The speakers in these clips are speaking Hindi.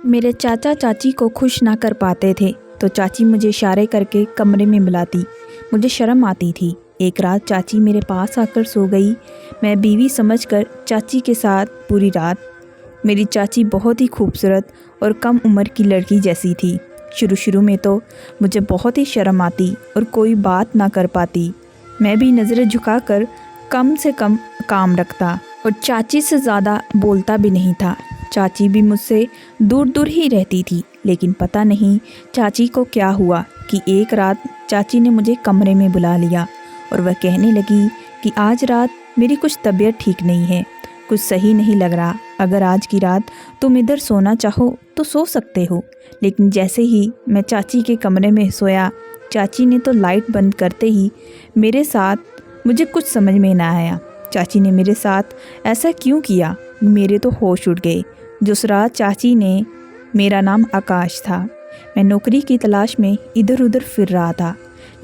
मेरे चाचा चाची को खुश ना कर पाते थे तो चाची मुझे इशारे करके कमरे में बुलाती। मुझे शर्म आती थी। एक रात चाची मेरे पास आकर सो गई। मैं बीवी समझकर चाची के साथ पूरी रात। मेरी चाची बहुत ही खूबसूरत और कम उम्र की लड़की जैसी थी। शुरू शुरू में तो मुझे बहुत ही शर्म आती और कोई बात ना कर पाती। मैं भी नज़रें झुकाकर कम से कम काम रखता और चाची से ज़्यादा बोलता भी नहीं था। चाची भी मुझसे दूर दूर ही रहती थी, लेकिन पता नहीं चाची को क्या हुआ कि एक रात चाची ने मुझे कमरे में बुला लिया और वह कहने लगी कि आज रात मेरी कुछ तबीयत ठीक नहीं है, कुछ सही नहीं लग रहा। अगर आज की रात तुम इधर सोना चाहो तो सो सकते हो। लेकिन जैसे ही मैं चाची के कमरे में सोया, चाची ने तो लाइट बंद करते ही मेरे साथ मुझे कुछ समझ में ना आया। चाची ने मेरे साथ ऐसा क्यों किया? मेरे तो होश उड़ गए। जिस रात चाची ने, मेरा नाम आकाश था, मैं नौकरी की तलाश में इधर उधर फिर रहा था,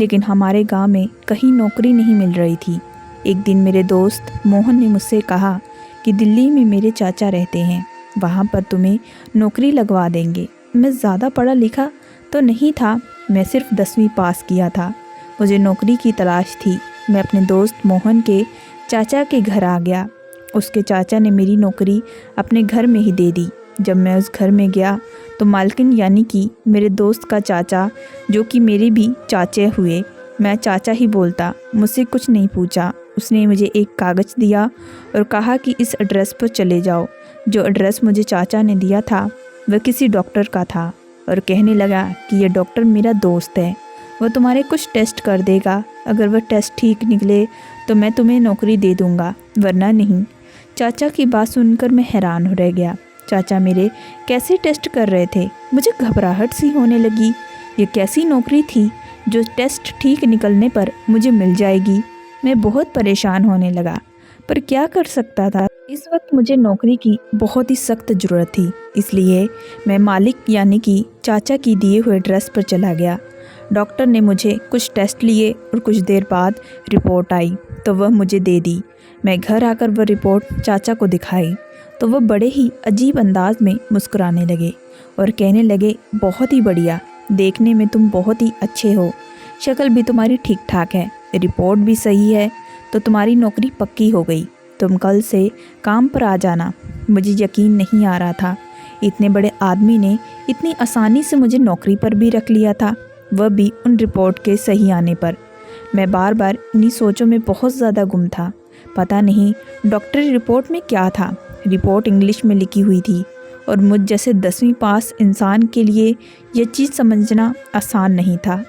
लेकिन हमारे गांव में कहीं नौकरी नहीं मिल रही थी। एक दिन मेरे दोस्त मोहन ने मुझसे कहा कि दिल्ली में मेरे चाचा रहते हैं, वहाँ पर तुम्हें नौकरी लगवा देंगे। मैं ज़्यादा पढ़ा लिखा तो नहीं था, मैं सिर्फ 10वीं पास किया था। मुझे नौकरी की तलाश थी। मैं अपने दोस्त मोहन के चाचा के घर आ गया। उसके चाचा ने मेरी नौकरी अपने घर में ही दे दी। जब मैं उस घर में गया तो मालकिन यानी कि मेरे दोस्त का चाचा, जो कि मेरे भी चाचे हुए, मैं चाचा ही बोलता, मुझसे कुछ नहीं पूछा। उसने मुझे एक कागज़ दिया और कहा कि इस एड्रेस पर चले जाओ। जो एड्रेस मुझे चाचा ने दिया था वह किसी डॉक्टर का था और कहने लगा कि यह डॉक्टर मेरा दोस्त है, वह तुम्हारे कुछ टेस्ट कर देगा। अगर वह टेस्ट ठीक निकले तो मैं तुम्हें नौकरी दे दूँगा, वरना नहीं। चाचा की बात सुनकर मैं हैरान हो रह गया। चाचा मेरे कैसे टेस्ट कर रहे थे? मुझे घबराहट सी होने लगी। ये कैसी नौकरी थी जो टेस्ट ठीक निकलने पर मुझे मिल जाएगी? मैं बहुत परेशान होने लगा, पर क्या कर सकता था। इस वक्त मुझे नौकरी की बहुत ही सख्त ज़रूरत थी, इसलिए मैं मालिक यानी कि चाचा की दिए हुए एड्रेस पर चला गया। डॉक्टर ने मुझे कुछ टेस्ट लिए और कुछ देर बाद रिपोर्ट आई तो वह मुझे दे दी। मैं घर आकर वह रिपोर्ट चाचा को दिखाई तो वह बड़े ही अजीब अंदाज में मुस्कुराने लगे और कहने लगे, बहुत ही बढ़िया, देखने में तुम बहुत ही अच्छे हो, शक्ल भी तुम्हारी ठीक ठाक है, रिपोर्ट भी सही है, तो तुम्हारी नौकरी पक्की हो गई। तुम कल से काम पर आ जाना। मुझे यकीन नहीं आ रहा था, इतने बड़े आदमी ने इतनी आसानी से मुझे नौकरी पर भी रख लिया था, वह भी उन रिपोर्ट के सही आने पर। मैं बार बार इन्हीं सोचों में बहुत ज़्यादा गुम था। पता नहीं डॉक्टरी रिपोर्ट में क्या था। रिपोर्ट इंग्लिश में लिखी हुई थी और मुझ जैसे 10वीं पास इंसान के लिए यह चीज़ समझना आसान नहीं था।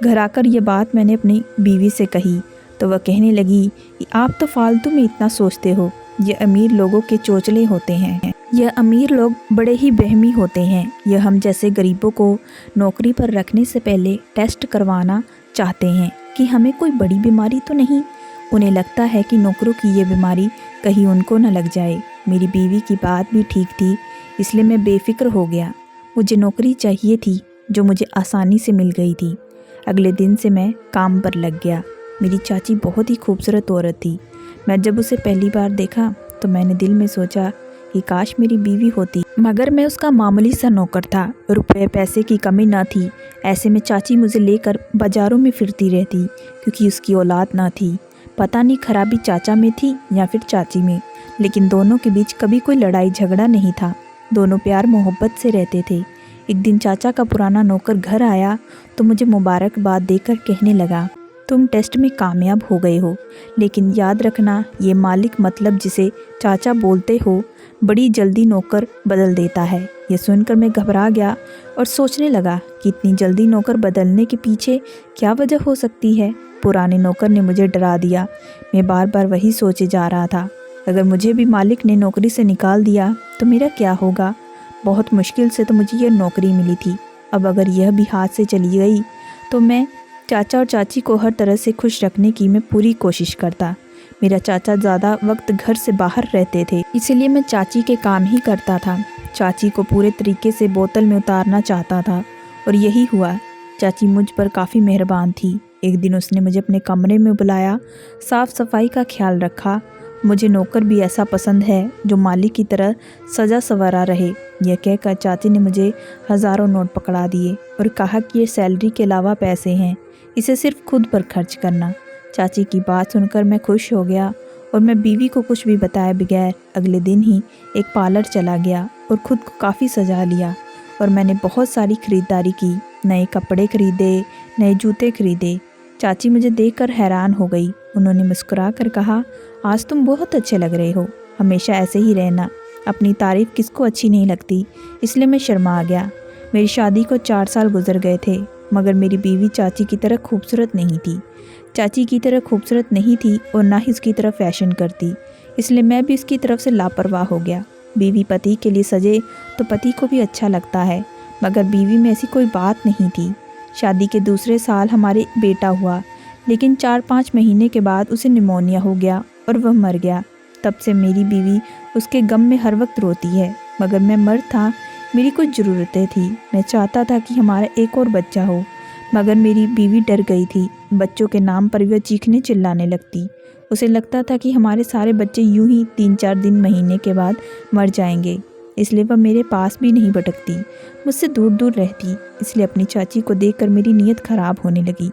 घर आकर यह बात मैंने अपनी बीवी से कही तो वह कहने लगी कि आप तो फालतू में इतना सोचते हो, यह अमीर लोगों के चोचले होते हैं, यह अमीर लोग बड़े ही बहमी होते हैं। यह हम जैसे गरीबों को नौकरी पर रखने से पहले टेस्ट करवाना चाहते हैं कि हमें कोई बड़ी बीमारी तो नहीं। उन्हें लगता है कि नौकरों की ये बीमारी कहीं उनको न लग जाए। मेरी बीवी की बात भी ठीक थी, इसलिए मैं बेफिक्र हो गया। मुझे नौकरी चाहिए थी जो मुझे आसानी से मिल गई थी। अगले दिन से मैं काम पर लग गया। मेरी चाची बहुत ही खूबसूरत औरत थी। मैं जब उसे पहली बार देखा तो मैंने दिल में सोचा कि काश मेरी बीवी होती, मगर मैं उसका मामूली सा नौकर था। रुपए पैसे की कमी ना थी। ऐसे में चाची मुझे लेकर बाज़ारों में फिरती रहती क्योंकि उसकी औलाद ना थी। पता नहीं खराबी चाचा में थी या फिर चाची में, लेकिन दोनों के बीच कभी कोई लड़ाई झगड़ा नहीं था। दोनों प्यार मोहब्बत से रहते थे। एक दिन चाचा का पुराना नौकर घर आया तो मुझे मुबारकबाद देकर कहने लगा, तुम टेस्ट में कामयाब हो गए हो, लेकिन याद रखना ये मालिक मतलब जिसे चाचा बोलते हो बड़ी जल्दी नौकर बदल देता है। यह सुनकर मैं घबरा गया और सोचने लगा कि इतनी जल्दी नौकर बदलने के पीछे क्या वजह हो सकती है। पुराने नौकर ने मुझे डरा दिया। मैं बार बार वही सोचे जा रहा था, अगर मुझे भी मालिक ने नौकरी से निकाल दिया तो मेरा क्या होगा। बहुत मुश्किल से तो मुझे यह नौकरी मिली थी। अब अगर यह भी हाथ से चली गई तो मैं चाचा और चाची को हर तरह से खुश रखने की मैं पूरी कोशिश करता। मेरा चाचा ज़्यादा वक्त घर से बाहर रहते थे, इसीलिए मैं चाची के काम ही करता था। चाची को पूरे तरीके से बोतल में उतारना चाहता था और यही हुआ। चाची मुझ पर काफ़ी मेहरबान थी। एक दिन उसने मुझे अपने कमरे में बुलाया, साफ़ सफाई का ख्याल रखा मुझे नौकर भी ऐसा पसंद है जो मालिक की तरह सजा संवरा रहे। यह कहकर चाची ने मुझे हज़ारों नोट पकड़ा दिए और कहा कि ये सैलरी के अलावा पैसे हैं, इसे सिर्फ खुद पर खर्च करना। चाची की बात सुनकर मैं खुश हो गया और मैं बीवी को कुछ भी बताए बगैर अगले दिन ही एक पार्लर चला गया और ख़ुद को काफ़ी सजा लिया और मैंने बहुत सारी ख़रीदारी की। नए कपड़े खरीदे, नए जूते खरीदे। चाची मुझे देखकर हैरान हो गई। उन्होंने मुस्कुरा कर कहा, आज तुम बहुत अच्छे लग रहे हो, हमेशा ऐसे ही रहना। अपनी तारीफ़ किसको अच्छी नहीं लगती, इसलिए मैं शर्मा गया। मेरी शादी को 4 साल गुजर गए थे, मगर मेरी बीवी चाची की तरह खूबसूरत नहीं थी। चाची की तरह खूबसूरत नहीं थी और ना ही उसकी तरह फैशन करती, इसलिए मैं भी उसकी तरफ से लापरवाह हो गया। बीवी पति के लिए सजे तो पति को भी अच्छा लगता है, मगर बीवी में ऐसी कोई बात नहीं थी। शादी के दूसरे साल हमारे बेटा हुआ, लेकिन 4-5 महीने के बाद उसे निमोनिया हो गया और वह मर गया। तब से मेरी बीवी उसके गम में हर वक्त रोती है, मगर मैं मर्द था, मेरी कुछ ज़रूरतें थी। मैं चाहता था कि हमारा एक और बच्चा हो, मगर मेरी बीवी डर गई थी। बच्चों के नाम पर वह चीखने चिल्लाने लगती। उसे लगता था कि हमारे सारे बच्चे यूं ही 3-4 दिन महीने के बाद मर जाएंगे, इसलिए वह मेरे पास भी नहीं भटकती, मुझसे दूर दूर रहती। इसलिए अपनी चाची को देखकर मेरी नीयत ख़राब होने लगी।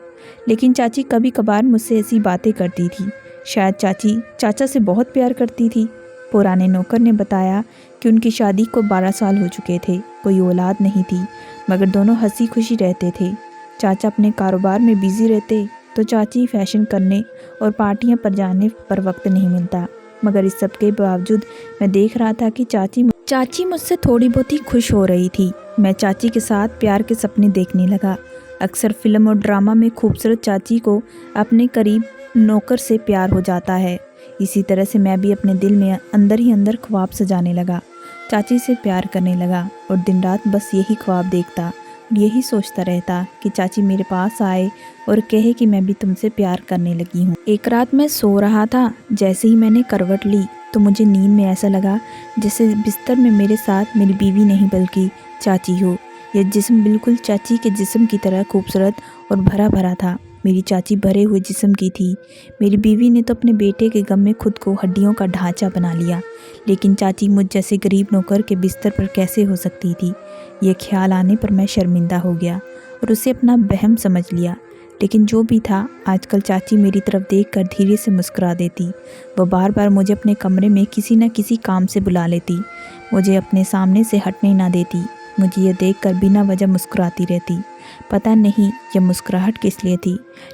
लेकिन चाची कभी कभार मुझसे ऐसी बातें करती थी। शायद चाची चाचा से बहुत प्यार करती थी। पुराने नौकर ने बताया कि उनकी शादी को 12 साल हो चुके थे, कोई औलाद नहीं थी, मगर दोनों हंसी खुशी रहते थे। चाचा अपने कारोबार में बिजी रहते तो चाची फैशन करने और पार्टियां पर जाने पर वक्त नहीं मिलता। मगर इस सब के बावजूद मैं देख रहा था कि चाची मुझसे थोड़ी बहुत ही खुश हो रही थी। मैं चाची के साथ प्यार के सपने देखने लगा। अक्सर फिल्म और ड्रामा में खूबसूरत चाची को अपने करीब नौकर से प्यार हो जाता है। इसी तरह से मैं भी अपने दिल में अंदर ही अंदर ख्वाब सजाने लगा, चाची से प्यार करने लगा और दिन रात बस यही ख्वाब देखता, यही सोचता रहता कि चाची मेरे पास आए और कहे कि मैं भी तुमसे प्यार करने लगी हूँ। एक रात मैं सो रहा था, जैसे ही मैंने करवट ली तो मुझे नींद में ऐसा लगा जैसे बिस्तर में मेरे साथ मेरी बीवी नहीं बल्कि चाची हो। यह जिस्म बिल्कुल चाची के जिस्म की तरह खूबसूरत और भरा भरा था। मेरी चाची भरे हुए जिस्म की थी। मेरी बीवी ने तो अपने बेटे के गम में खुद को हड्डियों का ढांचा बना लिया, लेकिन चाची मुझ जैसे गरीब नौकर के बिस्तर पर कैसे हो सकती थी। यह ख्याल आने पर मैं शर्मिंदा हो गया और उसे अपना वहम समझ लिया। लेकिन जो भी था, आजकल चाची मेरी तरफ देखकर धीरे से मुस्कुरा देती। वह बार बार मुझे अपने कमरे में किसी न किसी काम से बुला लेती, मुझे अपने सामने से हटने ना देती। मुझे यह देखकर बिना वजह मुस्कुराती रहती। पता नहीं यह मुस्कुराहट किस लिए थी,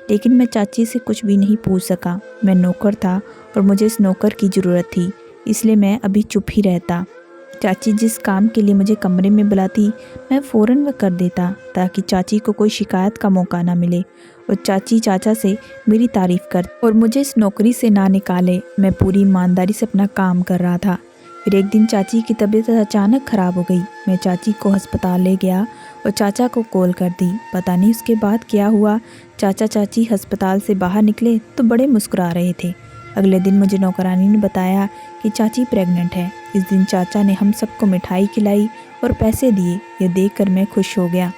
लेकिन मैं चाची से कुछ भी नहीं पूछ सका। मैं नौकर था और मुझे इस नौकर की ज़रूरत थी, इसलिए मैं अभी चुप ही रहता। चाची जिस काम के लिए मुझे कमरे में बुलाती, मैं फ़ौरन वह कर देता ताकि चाची को कोई शिकायत का मौका ना मिले और चाची चाचा से मेरी तारीफ़ कर और मुझे इस नौकरी से ना निकाले। मैं पूरी ईमानदारी से अपना काम कर रहा था। फिर एक दिन चाची की तबीयत अचानक ख़राब हो गई। मैं चाची को अस्पताल ले गया और चाचा को कॉल कर दी। पता नहीं उसके बाद क्या हुआ। चाचा चाची अस्पताल से बाहर निकले तो बड़े मुस्कुरा रहे थे। अगले दिन मुझे नौकरानी ने बताया कि चाची प्रेग्नेंट है। इस दिन चाचा ने हम सबको मिठाई खिलाई और पैसे दिए। यह देखकर मैं खुश हो गया,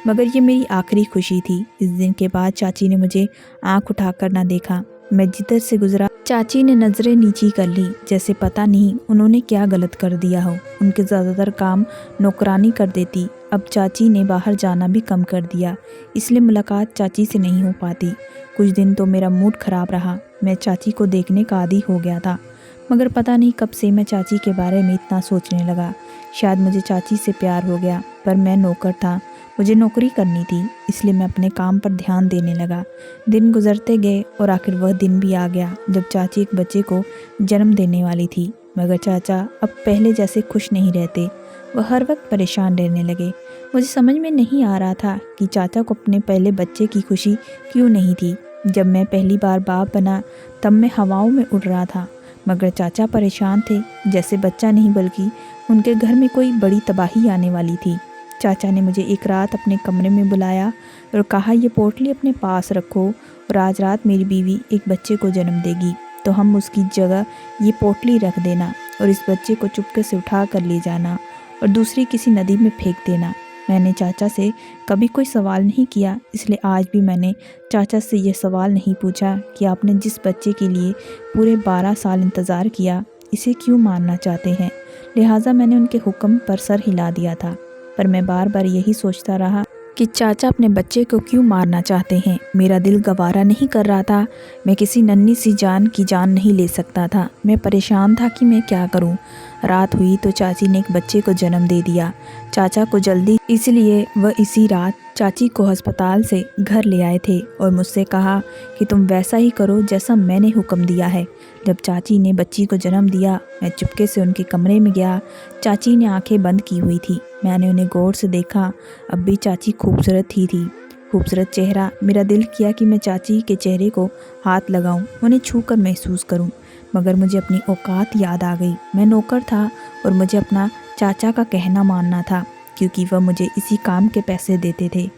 मगर ये मेरी आखिरी खुशी थी। इस दिन के बाद चाची ने मुझे आंख उठाकर ना देखा। मैं जिधर से गुजरा चाची ने नज़रें नीची कर ली, जैसे पता नहीं उन्होंने क्या गलत कर दिया हो। उनके ज़्यादातर काम नौकरानी कर देती। अब चाची ने बाहर जाना भी कम कर दिया, इसलिए मुलाकात चाची से नहीं हो पाती। कुछ दिन तो मेरा मूड ख़राब रहा। मैं चाची को देखने का आदी हो गया था, मगर पता नहीं कब से मैं चाची के बारे में इतना सोचने लगा। शायद मुझे चाची से प्यार हो गया, पर मैं नौकर था, मुझे नौकरी करनी थी, इसलिए मैं अपने काम पर ध्यान देने लगा। दिन गुजरते गए और आखिर वह दिन भी आ गया जब चाची एक बच्चे को जन्म देने वाली थी। मगर चाचा अब पहले जैसे खुश नहीं रहते, वह हर वक्त परेशान रहने लगे। मुझे समझ में नहीं आ रहा था कि चाचा को अपने पहले बच्चे की खुशी क्यों नहीं थी। जब मैं पहली बार बाप बना तब मैं हवाओं में उड़ रहा था, मगर चाचा परेशान थे, जैसे बच्चा नहीं बल्कि उनके घर में कोई बड़ी तबाही आने वाली थी। चाचा ने मुझे एक रात अपने कमरे में बुलाया और कहा, ये पोटली अपने पास रखो और आज रात मेरी बीवी एक बच्चे को जन्म देगी, तो हम उसकी जगह ये पोटली रख देना और इस बच्चे को चुपके से उठा कर ले जाना और दूसरी किसी नदी में फेंक देना। मैंने चाचा से कभी कोई सवाल नहीं किया, इसलिए आज भी मैंने चाचा से ये सवाल नहीं पूछा कि आपने जिस बच्चे के लिए पूरे 12 साल इंतज़ार किया, इसे क्यों मारना चाहते हैं। लिहाजा मैंने उनके हुक्म पर सर हिला दिया था। पर मैं बार बार यही सोचता रहा कि चाचा अपने बच्चे को क्यों मारना चाहते हैं। मेरा दिल गवारा नहीं कर रहा था। मैं किसी नन्ही सी जान की जान नहीं ले सकता था। मैं परेशान था कि मैं क्या करूं। रात हुई तो चाची ने एक बच्चे को जन्म दे दिया। चाचा को जल्दी, इसलिए वह इसी रात चाची को अस्पताल से घर ले आए थे और मुझसे कहा कि तुम वैसा ही करो जैसा मैंने हुक्म दिया है। जब चाची ने बच्ची को जन्म दिया, मैं चुपके से उनके कमरे में गया। चाची ने आंखें बंद की हुई थी। मैंने उन्हें गौर से देखा। अब भी चाची खूबसूरत ही थी। खूबसूरत चेहरा। मेरा दिल किया कि मैं चाची के चेहरे को हाथ लगाऊं, उन्हें छूकर महसूस करूं, मगर मुझे अपनी औकात याद आ गई। मैं नौकर था और मुझे अपना चाचा का कहना मानना था, क्योंकि वह मुझे इसी काम के पैसे देते थे।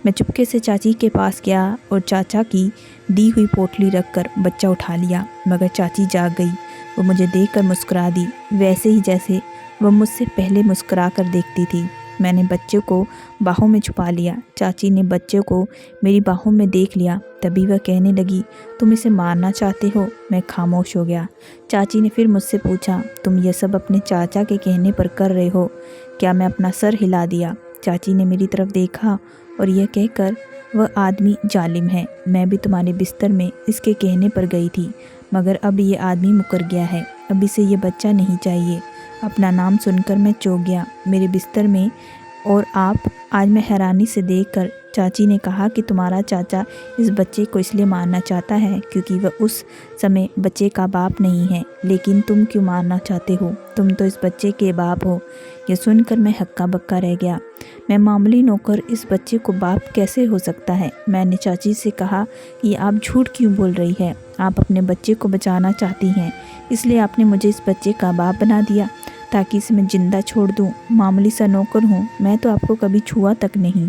मैं चुपके से चाची के पास गया और चाचा की दी हुई पोटली रखकर बच्चा उठा लिया, मगर चाची जाग गई। वो मुझे देखकर मुस्कुरा दी, वैसे ही जैसे वह मुझसे पहले मुस्कुरा कर देखती थी। मैंने बच्चे को बाहों में छुपा लिया। चाची ने बच्चे को मेरी बाहों में देख लिया। तभी वह कहने लगी, तुम इसे मारना चाहते हो। मैं खामोश हो गया। चाची ने फिर मुझसे पूछा, तुम यह सब अपने चाचा के कहने पर कर रहे हो क्या? मैं अपना सर हिला दिया। चाची ने मेरी तरफ देखा और यह कहकर, वह आदमी जालिम है। मैं भी तुम्हारे बिस्तर में इसके कहने पर गई थी, मगर अब ये आदमी मुकर गया है। अब इसे ये बच्चा नहीं चाहिए। अपना नाम सुनकर मैं चौंक गया। मेरे बिस्तर में और आप? आज मैं हैरानी से देखकर चाची ने कहा कि तुम्हारा चाचा इस बच्चे को इसलिए मारना चाहता है क्योंकि वह उस समय बच्चे का बाप नहीं है। लेकिन तुम क्यों मारना चाहते हो? तुम तो इस बच्चे के बाप हो। यह सुनकर मैं हक्का बक्का रह गया। मैं मामूली नौकर इस बच्चे को बाप कैसे हो सकता है? मैंने चाची से कहा कि आप झूठ क्यों बोल रही है? आप अपने बच्चे को बचाना चाहती हैं, इसलिए आपने मुझे इस बच्चे का बाप बना दिया ताकि इसे मैं जिंदा छोड़ दूं। मामूली सा नौकर हूँ, मैं तो आपको कभी छुआ तक नहीं।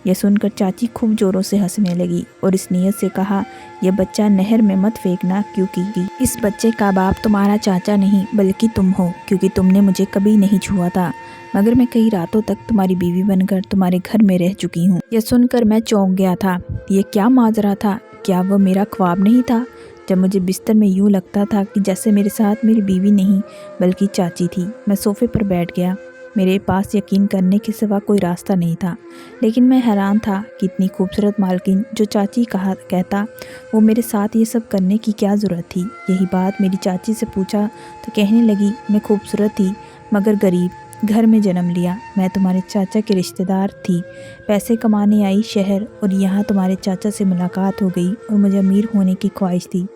यह सुनकर चाची खूब जोरों से हंसने लगी और इस नीयत से कहा, यह बच्चा नहर में मत फेंकना, क्योंकि इस बच्चे का बाप तुम्हारा चाचा नहीं बल्कि तुम हो, क्योंकि तुमने मुझे कभी नहीं छुआ था, मगर मैं कई रातों तक तुम्हारी बीवी बनकर तुम्हारे घर में रह चुकी हूँ। यह सुनकर मैं चौंक गया था। ये क्या माजरा था? क्या वह मेरा ख्वाब नहीं था? जब मुझे बिस्तर में यूं लगता था कि जैसे मेरे साथ मेरी बीवी नहीं बल्कि चाची थी। मैं सोफे पर बैठ गया। मेरे पास यकीन करने के सिवा कोई रास्ता नहीं था, लेकिन मैं हैरान था कि इतनी खूबसूरत मालकिन जो चाची कहता, वो मेरे साथ ये सब करने की क्या ज़रूरत थी। यही बात मेरी चाची से पूछा तो कहने लगी, मैं खूबसूरत थी मगर गरीब घर में जन्म लिया। मैं तुम्हारे चाचा के रिश्तेदार थी, पैसे कमाने आई शहर, और यहाँ तुम्हारे चाचा से मुलाकात हो गई और मुझे अमीर होने की ख्वाहिश थी।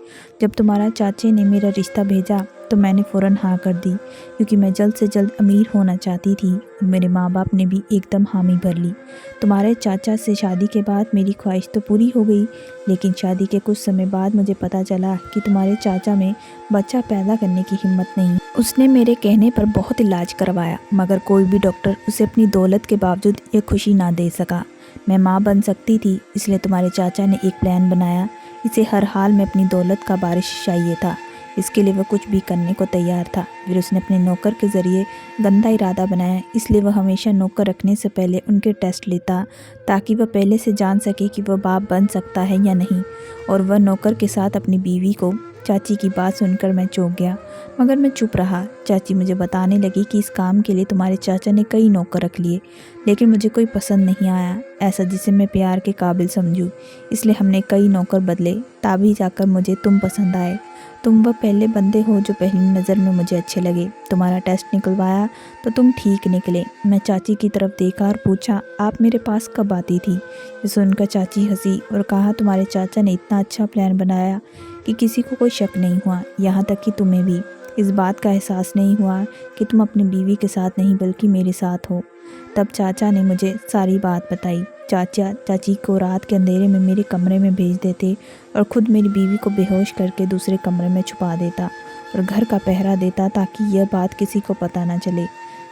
जब तुम्हारा चाचे ने मेरा रिश्ता भेजा तो मैंने फ़ौरन हाँ कर दी, क्योंकि मैं जल्द से जल्द अमीर होना चाहती थी, और मेरे माँ बाप ने भी एकदम हामी भर ली। तुम्हारे चाचा से शादी के बाद मेरी ख्वाहिश तो पूरी हो गई, लेकिन शादी के कुछ समय बाद मुझे पता चला कि तुम्हारे चाचा में बच्चा पैदा करने की हिम्मत नहीं। उसने मेरे कहने पर बहुत इलाज करवाया, मगर कोई भी डॉक्टर उसे अपनी दौलत के बावजूद ये खुशी ना दे सका। मैं माँ बन सकती थी, इसलिए तुम्हारे चाचा ने एक प्लान बनाया। इसे हर हाल में अपनी दौलत का बारिश चाहिए था। इसके लिए वह कुछ भी करने को तैयार था। फिर उसने अपने नौकर के ज़रिए गंदा इरादा बनाया, इसलिए वह हमेशा नौकर रखने से पहले उनके टेस्ट लेता, ताकि वह पहले से जान सके कि वह बाप बन सकता है या नहीं। और वह नौकर के साथ अपनी बीवी को। चाची की बात सुनकर मैं चौंक गया, मगर मैं चुप रहा। चाची मुझे बताने लगी कि इस काम के लिए तुम्हारे चाचा ने कई नौकर रख लिए, लेकिन मुझे कोई पसंद नहीं आया ऐसा जिसे मैं प्यार के काबिल समझूं, इसलिए हमने कई नौकर बदले, तभी जाकर मुझे तुम पसंद आए। तुम वह पहले बंदे हो जो पहली नज़र में मुझे अच्छे लगे। तुम्हारा टेस्ट निकलवाया तो तुम ठीक निकले। मैं चाची की तरफ देखा और पूछा, आप मेरे पास कब आती थी? ये सुनकर चाची हंसी और कहा, तुम्हारे चाचा ने इतना अच्छा प्लान बनाया कि किसी को कोई शक नहीं हुआ, यहाँ तक कि तुम्हें भी इस बात का एहसास नहीं हुआ कि तुम अपनी बीवी के साथ नहीं बल्कि मेरे साथ हो। तब चाचा ने मुझे सारी बात बताई। चाचा चाची को रात के अंधेरे में मेरे कमरे में भेज देते और ख़ुद मेरी बीवी को बेहोश करके दूसरे कमरे में छुपा देता और घर का पहरा देता, ताकि यह बात किसी को पता ना चले।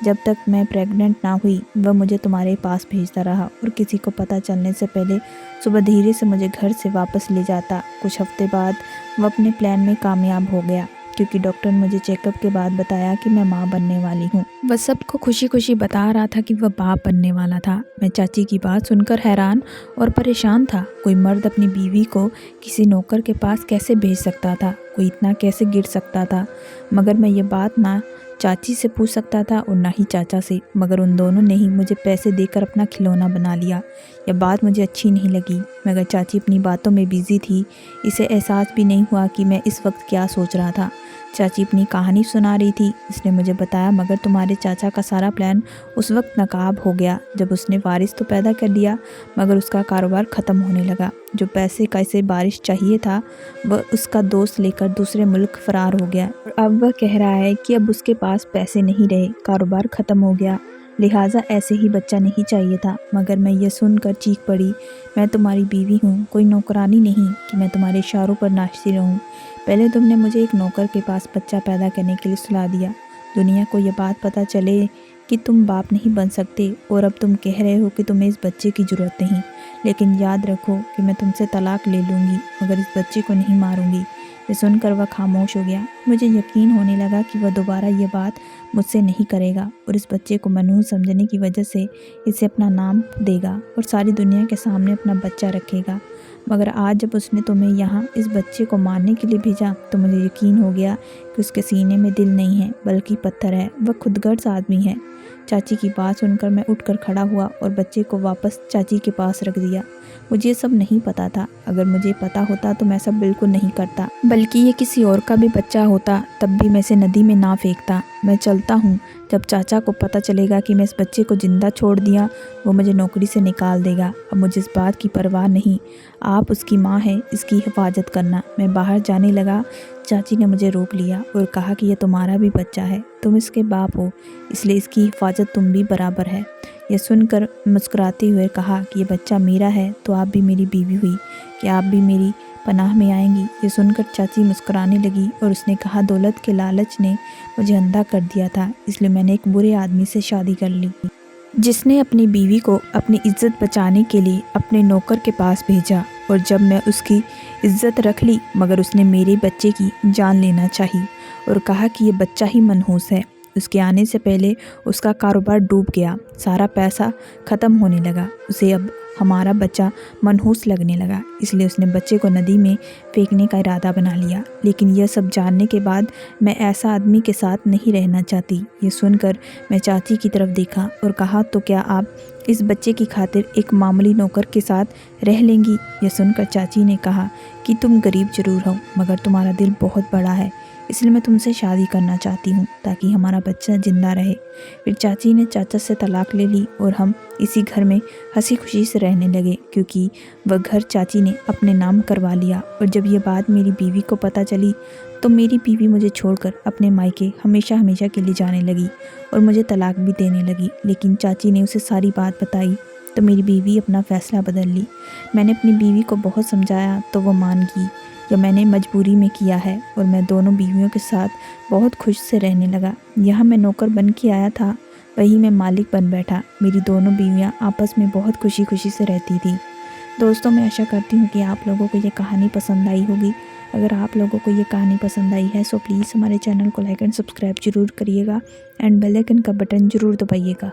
जब तक मैं प्रेग्नेंट ना हुई वह मुझे तुम्हारे पास भेजता रहा और किसी को पता चलने से पहले सुबह धीरे से मुझे घर से वापस ले जाता। कुछ हफ्ते बाद वह अपने प्लान में कामयाब हो गया। क्योंकि डॉक्टर ने मुझे चेकअप के बाद बताया कि मैं माँ बनने वाली हूँ। वह सबको खुशी खुशी बता रहा था कि वह बाप बनने वाला था। मैं चाची की बात सुनकर हैरान और परेशान था। कोई मर्द अपनी बीवी को किसी नौकर के पास कैसे भेज सकता था, कोई इतना कैसे गिर सकता था। मगर मैं ये बात ना चाची से पूछ सकता था और ना ही चाचा से, मगर उन दोनों ने ही मुझे पैसे देकर अपना खिलौना बना लिया। यह बात मुझे अच्छी नहीं लगी, मगर चाची अपनी बातों में बिजी थी। इसे एहसास भी नहीं हुआ कि मैं इस वक्त क्या सोच रहा था। चाची अपनी कहानी सुना रही थी। उसने मुझे बताया, मगर तुम्हारे चाचा का सारा प्लान उस वक्त नाकाब हो गया जब उसने वारिस तो पैदा कर दिया, मगर उसका कारोबार ख़त्म होने लगा। जो पैसे का इसे वारिस चाहिए था वह उसका दोस्त लेकर दूसरे मुल्क फ़रार हो गया और अब वह कह रहा है कि अब उसके पास पैसे नहीं रहे, कारोबार ख़त्म हो गया, लिहाजा ऐसे ही बच्चा नहीं चाहिए था। मगर मैं ये सुनकर चीख पड़ी, मैं तुम्हारी बीवी हूँ, कोई नौकरानी नहीं कि मैं तुम्हारे इशारों पर नाचती रहूँ। पहले तुमने मुझे एक नौकर के पास बच्चा पैदा करने के लिए सुला दिया। दुनिया को यह बात पता चले कि तुम बाप नहीं बन सकते और अब तुम कह रहे हो कि तुम्हें इस बच्चे की ज़रूरत नहीं। लेकिन याद रखो कि मैं तुमसे तलाक ले लूँगी मगर इस बच्चे को नहीं मारूँगी। ये सुनकर वह खामोश हो गया। मुझे यकीन होने लगा कि वह दोबारा ये बात मुझसे नहीं करेगा और इस बच्चे को मनहूस समझने की वजह से इसे अपना नाम देगा और सारी दुनिया के सामने अपना बच्चा रखेगा। मगर आज जब उसने तुम्हें यहाँ इस बच्चे को मारने के लिए भेजा तो मुझे यकीन हो गया कि उसके सीने में दिल नहीं है बल्कि पत्थर है। वह खुदगर्ज आदमी है। चाची की बात सुनकर मैं उठकर खड़ा हुआ और बच्चे को वापस चाची के पास रख दिया। मुझे ये सब नहीं पता था। अगर मुझे पता होता तो मैं सब बिल्कुल नहीं करता, बल्कि ये किसी और का भी बच्चा होता तब भी मैं इसे नदी में ना फेंकता। मैं चलता हूँ। जब चाचा को पता चलेगा कि मैं इस बच्चे को जिंदा छोड़ दिया वो मुझे नौकरी से निकाल देगा। अब मुझे इस बात की परवाह नहीं। आप उसकी माँ हैं, इसकी हिफाजत करना। मैं बाहर जाने लगा। चाची ने मुझे रोक लिया और कहा कि यह तुम्हारा भी बच्चा है, तुम इसके बाप हो, इसलिए इसकी हिफाजत तुम भी बराबर है। यह सुनकर मुस्कुराते हुए कहा कि ये बच्चा मेरा है तो आप भी मेरी बीवी हुई, कि आप भी मेरी पनाह में आएंगी। ये सुनकर चाची मुस्कुराने लगी और उसने कहा, दौलत के लालच ने मुझे अंधा कर दिया था, इसलिए मैंने एक बुरे आदमी से शादी कर ली जिसने अपनी बीवी को अपनी इज्जत बचाने के लिए अपने नौकर के पास भेजा। और जब मैं उसकी इज्जत रख ली मगर उसने मेरे बच्चे की जान लेना चाहिए और कहा कि ये बच्चा ही मनहूस है। उसके आने से पहले उसका कारोबार डूब गया, सारा पैसा ख़त्म होने लगा। उसे अब हमारा बच्चा मनहूस लगने लगा, इसलिए उसने बच्चे को नदी में फेंकने का इरादा बना लिया। लेकिन यह सब जानने के बाद मैं ऐसा आदमी के साथ नहीं रहना चाहती। ये सुनकर मैं चाची की तरफ देखा और कहा, तो क्या आप इस बच्चे की खातिर एक मामूली नौकर के साथ रह लेंगी? यह सुनकर चाची ने कहा कि तुम गरीब जरूर हो मगर तुम्हारा दिल बहुत बड़ा है, इसलिए मैं तुमसे शादी करना चाहती हूँ ताकि हमारा बच्चा जिंदा रहे। फिर चाची ने चाचा से तलाक ले ली और हम इसी घर में हंसी खुशी से रहने लगे, क्योंकि वह घर चाची ने अपने नाम करवा लिया। और जब ये बात मेरी बीवी को पता चली तो मेरी बीवी मुझे छोड़कर अपने मायके हमेशा हमेशा के लिए जाने लगी और मुझे तलाक भी देने लगी। लेकिन चाची ने उसे सारी बात बताई तो मेरी बीवी अपना फ़ैसला बदल ली। मैंने अपनी बीवी को बहुत समझाया तो वह मान गई। यह मैंने मजबूरी में किया है और मैं दोनों बीवियों के साथ बहुत खुश से रहने लगा। यहाँ मैं नौकर बन के आया था, वहीं मैं मालिक बन बैठा। मेरी दोनों बीवियाँ आपस में बहुत खुशी खुशी से रहती थी। दोस्तों, मैं आशा करती हूँ कि आप लोगों को ये कहानी पसंद आई होगी। अगर आप लोगों को ये कहानी पसंद आई है सो प्लीज़ हमारे चैनल को लाइक एंड सब्सक्राइब जरूर करिएगा एंड बेल आइकन का बटन ज़रूर दबाइएगा।